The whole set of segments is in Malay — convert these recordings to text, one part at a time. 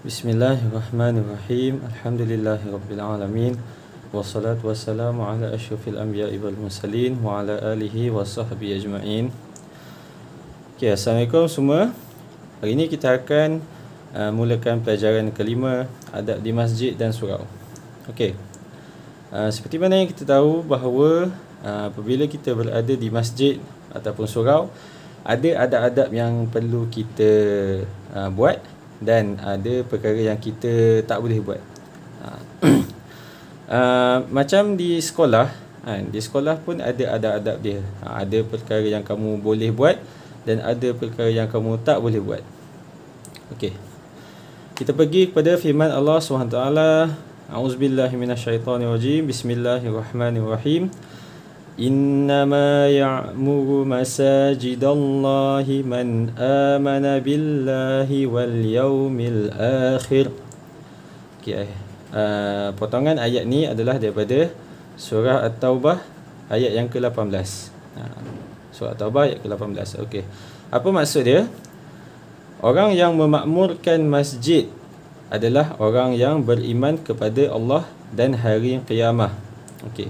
Bismillahirrahmanirrahim. Alhamdulillahirabbil alamin. Wassalatu wassalamu ala asyrafil anbiya'i wal mursalin wa ala alihi wa sahbihi ajma'in. Okay, assalamualaikum semua. Hari ini kita akan mulakan pelajaran kelima, adab di masjid dan surau. Okey. Seperti mana yang kita tahu bahawa apabila kita berada di masjid ataupun surau, ada adab-adab yang perlu kita buat dan ada perkara yang kita tak boleh buat. Macam di sekolah, di sekolah pun ada adab-adab dia. Ada perkara yang kamu boleh buat dan ada perkara yang kamu tak boleh buat. Okey. Kita pergi kepada firman Allah SWT. A'udzubillahi minasyaitonirrajim. Bismillahirrahmanirrahim. Innama ya'muru masajidallahi man amana billahi wal yawmil akhir. Okay, potongan ayat ni adalah daripada surah At-Taubah ayat yang ke-18. Surah At-Taubah ayat ke-18. Okey. Apa maksud dia? Orang yang memakmurkan masjid adalah orang yang beriman kepada Allah dan hari kiamah. Okey.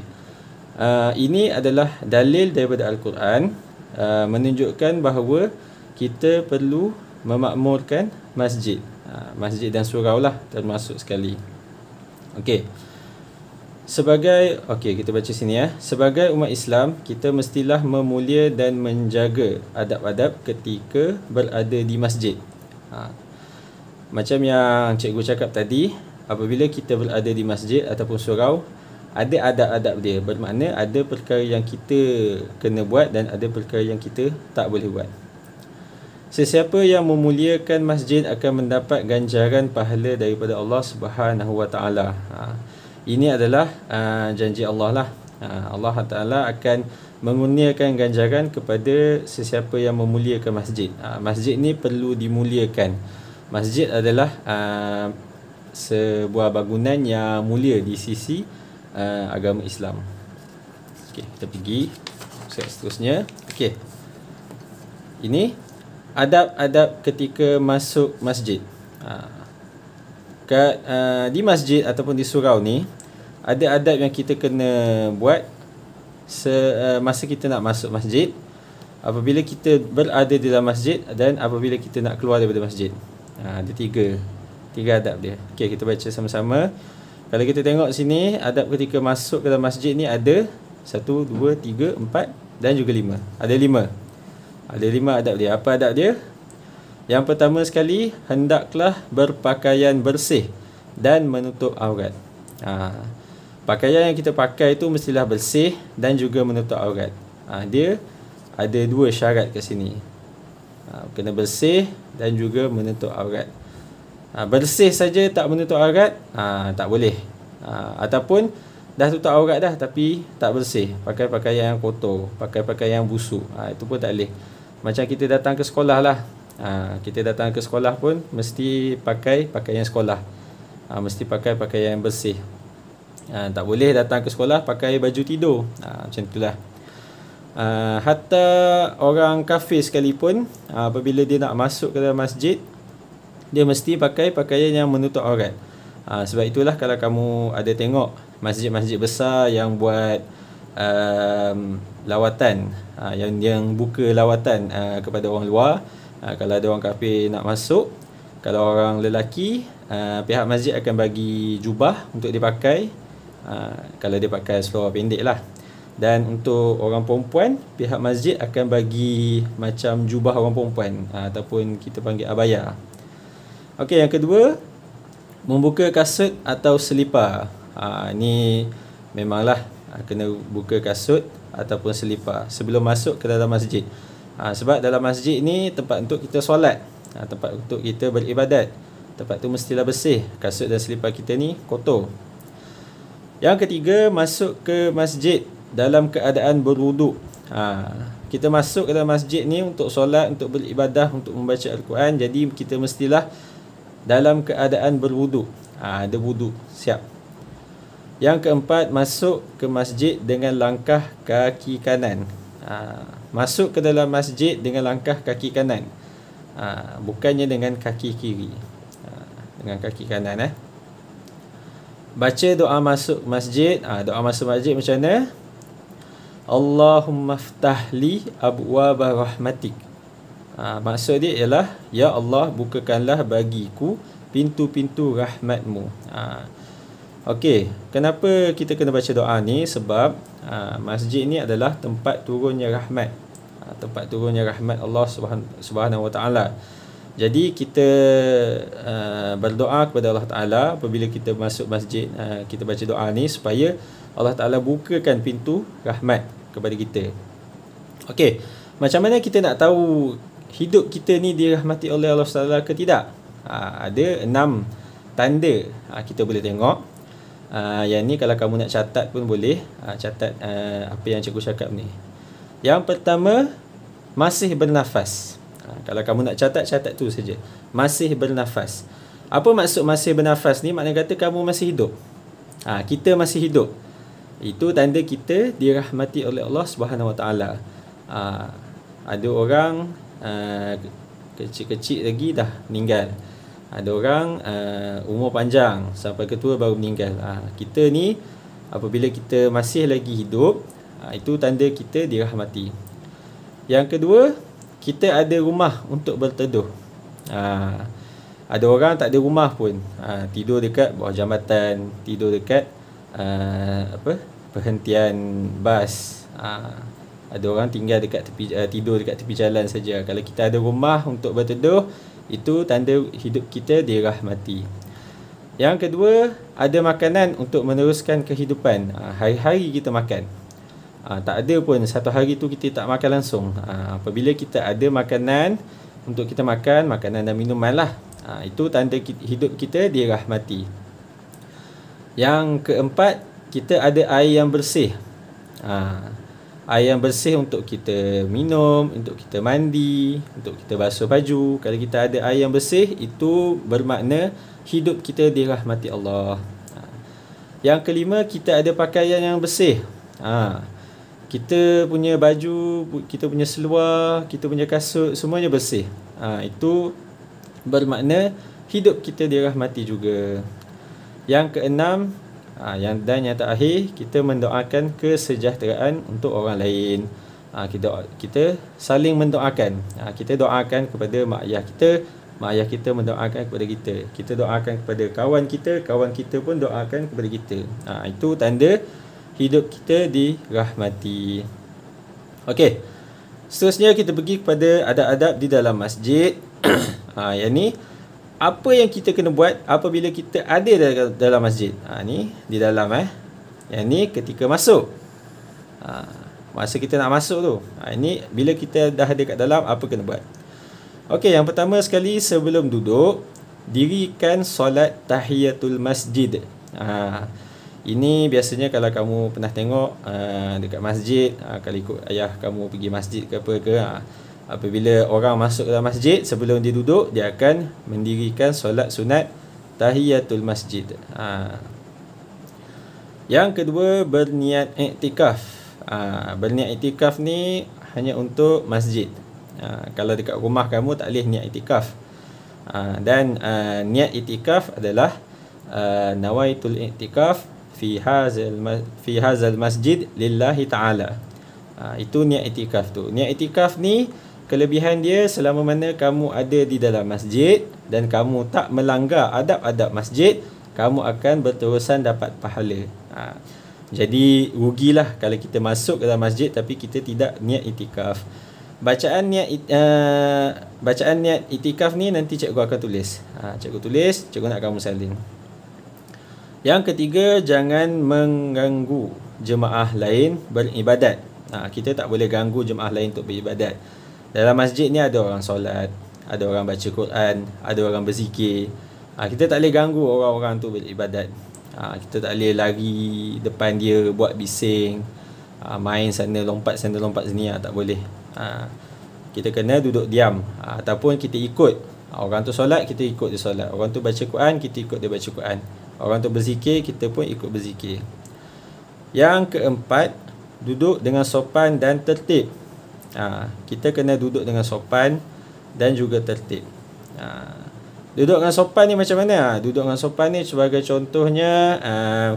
Ini adalah dalil daripada Al-Quran menunjukkan bahawa kita perlu memakmurkan masjid. Masjid dan surau lah termasuk sekali. Okey. Kita baca sini ya. Sebagai umat Islam, kita mestilah memulia dan menjaga adab-adab ketika berada di masjid. Macam yang cikgu cakap tadi, apabila kita berada di masjid ataupun surau, ada adab-adab dia. Bermakna ada perkara yang kita kena buat dan ada perkara yang kita tak boleh buat. Sesiapa yang memuliakan masjid akan mendapat ganjaran pahala daripada Allah Subhanahu Wa Taala. Ini adalah janji Allah lah. Allah Taala akan mengurniakan ganjaran kepada sesiapa yang memuliakan masjid. Masjid ni perlu dimuliakan. Masjid adalah sebuah bangunan yang mulia di sisi agama Islam. Okey, kita pergi slide seterusnya. Okey. Ini adab-adab ketika masuk masjid. Di masjid ataupun di surau ni ada adab yang kita kena buat masa kita nak masuk masjid, apabila kita berada di dalam masjid dan apabila kita nak keluar daripada masjid. Ada tiga adab dia. Okey, kita baca sama-sama. Kalau kita tengok sini, adab ketika masuk ke dalam masjid ni ada 1, 2, 3, 4 dan juga 5. Ada 5. Ada 5 adab dia. Apa adab dia? Yang pertama sekali, hendaklah berpakaian bersih dan menutup aurat. Pakaian yang kita pakai itu mestilah bersih dan juga menutup aurat. Dia ada 2 syarat kat sini. Kena bersih dan juga menutup aurat. Bersih saja tak menutup aurat, tak boleh. Ataupun dah tutup aurat dah tapi tak bersih, pakai pakaian yang kotor, pakai pakaian yang busuk, itu pun tak boleh. Macam kita datang ke sekolah lah. Kita datang ke sekolah pun mesti pakai pakaian sekolah. Mesti pakai pakaian yang bersih. Tak boleh datang ke sekolah pakai baju tidur. Macam itulah. Hatta orang kafir sekalipun, apabila dia nak masuk ke dalam masjid, dia mesti pakai pakaian yang menutup aurat. Sebab itulah kalau kamu ada tengok masjid-masjid besar yang buat lawatan, yang buka lawatan kepada orang luar. Kalau ada orang kafir nak masuk, kalau orang lelaki, pihak masjid akan bagi jubah untuk dipakai. Kalau dia pakai seluar pendek lah. Dan untuk orang perempuan, pihak masjid akan bagi macam jubah orang perempuan, ataupun kita panggil abaya. Okey, yang kedua, membuka kasut atau selipar. Ni memanglah kena buka kasut ataupun selipar sebelum masuk ke dalam masjid. Sebab dalam masjid ni tempat untuk kita solat, tempat untuk kita beribadat. Tempat tu mestilah bersih. Kasut dan selipar kita ni kotor. Yang ketiga, masuk ke masjid dalam keadaan berwuduk. Kita masuk ke dalam masjid ni untuk solat, untuk beribadah, untuk membaca Al-Quran. Jadi kita mestilah dalam keadaan berwuduk. Ada wuduk siap. Yang keempat, masuk ke masjid dengan langkah kaki kanan. Masuk ke dalam masjid dengan langkah kaki kanan, bukannya dengan kaki kiri. dengan kaki kanan. Baca doa masuk masjid. Doa masuk masjid macam mana? Allahumma ftahli abwaba rahmatik. Maksud dia ialah, ya Allah, bukakanlah bagiku pintu-pintu rahmatmu. Okey, kenapa kita kena baca doa ni? Sebab masjid ni adalah tempat turunnya rahmat. Tempat turunnya rahmat Allah Subhanahu Wa Taala. Jadi kita berdoa kepada Allah Taala apabila kita masuk masjid, kita baca doa ni supaya Allah Taala bukakan pintu rahmat kepada kita. Okey, macam mana kita nak tahu hidup kita ni dirahmati oleh Allah Taala ke tidak? Ada 6 tanda kita boleh tengok. Yang ni kalau kamu nak catat pun boleh. Catat apa yang cikgu cakap ni. Yang pertama, masih bernafas. Kalau kamu nak catat tu saja. Masih bernafas. Apa maksud masih bernafas ni? Maknanya kata kamu masih hidup. Kita masih hidup. Itu tanda kita dirahmati oleh Allah Subhanahu Wa Taala. Ada orang kecil-kecil lagi dah meninggal. Ada orang umur panjang sampai ketua baru meninggal. Kita ni apabila kita masih lagi hidup, itu tanda kita dirahmati. Yang kedua, kita ada rumah untuk berteduh. Ada orang tak ada rumah pun, tidur dekat bawah jambatan, tidur dekat perhentian bas. Ada orang tinggal dekat tepi, tidur dekat tepi jalan saja. Kalau kita ada rumah untuk berteduh, itu tanda hidup kita dirahmati. Yang kedua, ada makanan untuk meneruskan kehidupan. Hari-hari kita makan. Tak ada pun satu hari tu kita tak makan langsung. Apabila kita ada makanan untuk kita makan, makanan dan minuman lah, itu tanda hidup kita dirahmati. Yang keempat, kita ada air yang bersih. Air yang bersih untuk kita minum, untuk kita mandi, untuk kita basuh baju. Kalau kita ada air yang bersih, itu bermakna hidup kita dirahmati Allah. Yang kelima, kita ada pakaian yang bersih. Kita punya baju, kita punya seluar, kita punya kasut, semuanya bersih. Itu bermakna hidup kita dirahmati juga. Yang keenam, yang terakhir, kita mendoakan kesejahteraan untuk orang lain. Kita saling mendoakan. Kita doakan kepada mak ayah kita, mak ayah kita mendoakan kepada kita. Kita doakan kepada kawan kita pun doakan kepada kita. Itu tanda hidup kita dirahmati. Okey. Seterusnya kita pergi kepada adab-adab di dalam masjid. Yang ni, apa yang kita kena buat apabila kita ada dalam masjid. Ni di dalam Yang ni ketika masuk. Masa kita nak masuk tu. Ini bila kita dah ada kat dalam, apa kena buat. Okey, yang pertama sekali, sebelum duduk, dirikan solat tahiyatul masjid. Ini biasanya kalau kamu pernah tengok dekat masjid, kalau ikut ayah kamu pergi masjid ke apa ke, apabila orang masuk dalam masjid, sebelum dia duduk, dia akan mendirikan solat sunat tahiyatul masjid. Yang kedua, berniat iktikaf. Berniat iktikaf ni hanya untuk masjid. Kalau dekat rumah kamu tak boleh niat iktikaf. Dan niat iktikaf adalah nawaitul iktikaf fi hazal masjid lillahi ta'ala. Itu niat iktikaf tu. Niat iktikaf ni, kelebihan dia selama mana kamu ada di dalam masjid dan kamu tak melanggar adab-adab masjid, kamu akan berterusan dapat pahala. Jadi rugilah kalau kita masuk ke dalam masjid tapi kita tidak niat iktikaf. Bacaan niat iktikaf ni nanti cikgu akan tulis. Cikgu tulis, cikgu nak kamu salin. Yang ketiga, jangan mengganggu jemaah lain beribadat. Kita tak boleh ganggu jemaah lain untuk beribadat. Dalam masjid ni ada orang solat, ada orang baca Quran, ada orang berzikir. Kita tak boleh ganggu orang-orang tu beribadat. Kita tak boleh lari depan dia buat bising, main sana lompat sini, tak boleh. Kita kena duduk diam, ataupun kita ikut orang tu solat, kita ikut dia solat. Orang tu baca Quran, kita ikut dia baca Quran. Orang tu berzikir, kita pun ikut berzikir. Yang keempat, duduk dengan sopan dan tertib. Kita kena duduk dengan sopan dan juga tertib. Duduk dengan sopan ni macam mana? Duduk dengan sopan ni sebagai contohnya,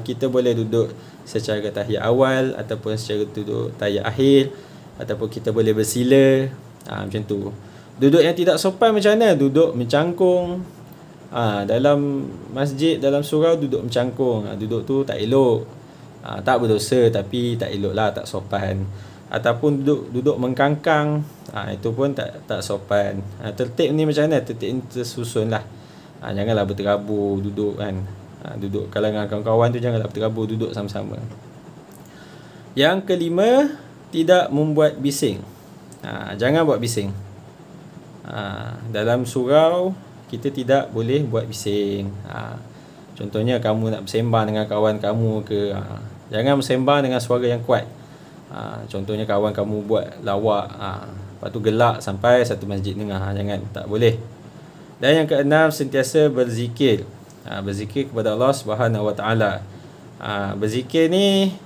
kita boleh duduk secara tahiyat awal ataupun secara duduk tahiyat akhir, ataupun kita boleh bersila, macam tu. Duduk yang tidak sopan macam mana? Duduk mencangkung. Dalam masjid, dalam surau duduk mencangkung. Duduk tu tak elok. Tak berdosa tapi tak elok lah, tak sopan. Ataupun duduk mengkangkang, itu pun tak sopan. Tertib ni macam mana? Tertib ni tersusun lah. Janganlah berterabur duduk kan. Duduk kalau dengan kawan-kawan tu janganlah berterabur, duduk sama-sama. Yang kelima, tidak membuat bising. Jangan buat bising. Dalam surau kita tidak boleh buat bising. Contohnya kamu nak bersembang dengan kawan kamu ke, jangan bersembang dengan suara yang kuat. Contohnya kawan kamu buat lawak, lepas tu gelak sampai satu masjid dengar. Jangan, tak boleh. Dan yang keenam, sentiasa berzikir. Berzikir kepada Allah Subhanahu Wa Taala. Berzikir ni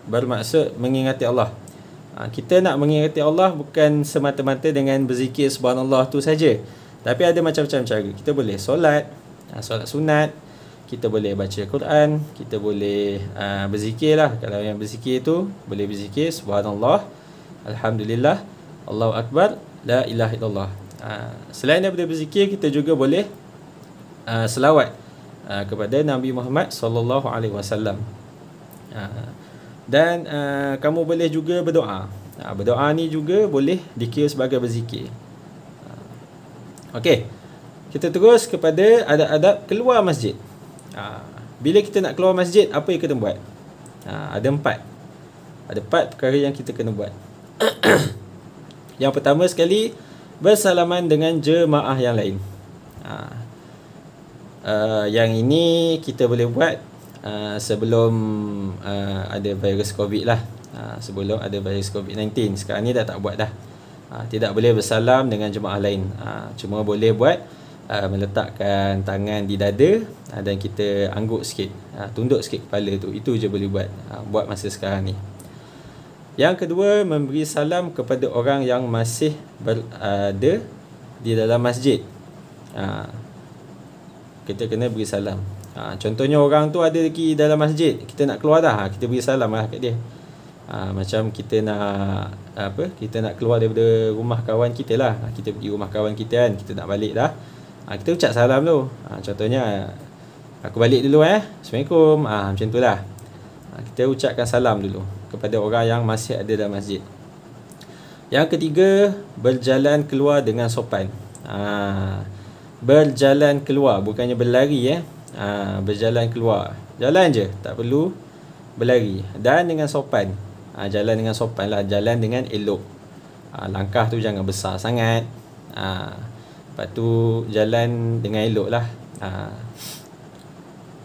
bermaksud mengingati Allah. Kita nak mengingati Allah bukan semata-mata dengan berzikir subhanallah tu saja, tapi ada macam-macam cara. Kita boleh solat, solat sunat, kita boleh baca Quran, kita boleh berzikir lah. Kalau yang berzikir tu boleh berzikir subhanallah, alhamdulillah, Allahu Akbar, la ilaha illallah. Selain daripada berzikir, kita juga boleh selawat kepada Nabi Muhammad sallallahu alaihi wasallam. Dan kamu boleh juga berdoa. Berdoa ni juga boleh dikira sebagai berzikir. Okey. Kita terus kepada adab-adab keluar masjid. Bila kita nak keluar masjid, apa yang kena buat? Ada 4. Ada 4 perkara yang kita kena buat. Yang pertama sekali, bersalaman dengan jemaah yang lain. Yang ini kita boleh buat sebelum ada virus COVID lah. Sebelum ada virus COVID-19. Sekarang ni dah tak buat dah. Tidak boleh bersalam dengan jemaah lain. Cuma boleh buat meletakkan tangan di dada dan kita angguk sikit, tunduk sikit kepala tu. Itu je boleh buat. Buat masa sekarang ni. Yang kedua, memberi salam kepada orang yang masih berada di dalam masjid. Kita kena beri salam. Contohnya orang tu ada lagi dalam masjid, kita nak keluar dah, kita beri salam lah kat dia. Macam kita nak kita nak keluar daripada rumah kawan kita lah, kita pergi rumah kawan kita kan, kita nak balik dah, kita ucap salam tu. Contohnya, aku balik dulu Assalamualaikum, macam tu lah. Kita ucapkan salam dulu kepada orang yang masih ada dalam masjid. Yang ketiga, berjalan keluar dengan sopan. Berjalan keluar, bukannya berlari berjalan keluar, jalan je, tak perlu berlari. Dan dengan sopan. Jalan dengan sopan lah, jalan dengan elok. Langkah tu jangan besar sangat. Lepas tu jalan dengan elok lah.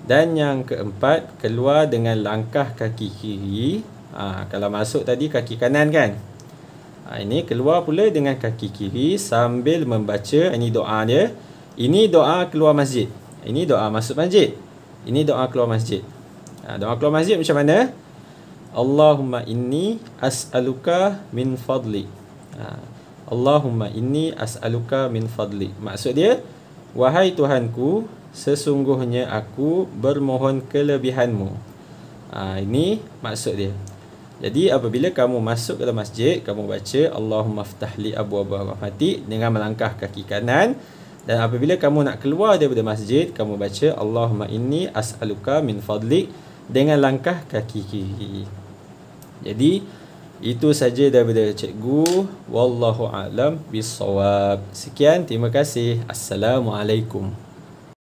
Dan yang keempat, keluar dengan langkah kaki kiri. Kalau masuk tadi kaki kanan kan, ini keluar pula dengan kaki kiri sambil membaca. Ini doa dia. Ini doa keluar masjid. Ini doa masuk masjid. Ini doa keluar masjid. Doa keluar masjid macam mana? Allahumma inni as'aluka min fadli. Allahumma inni as'aluka min fadli. Maksud dia, wahai Tuhanku, sesungguhnya aku bermohon kelebihanmu. Ini maksud dia. Jadi apabila kamu masuk ke dalam masjid, kamu baca Allahumma ftahli abwaaba rahmati dengan melangkah kaki kanan. Dan apabila kamu nak keluar daripada masjid, kamu baca Allahumma inni as'aluka min fadlik dengan langkah kaki kiri. Jadi itu saja daripada cikgu. Wallahu a'lam bissawab. Sekian, terima kasih. Assalamualaikum.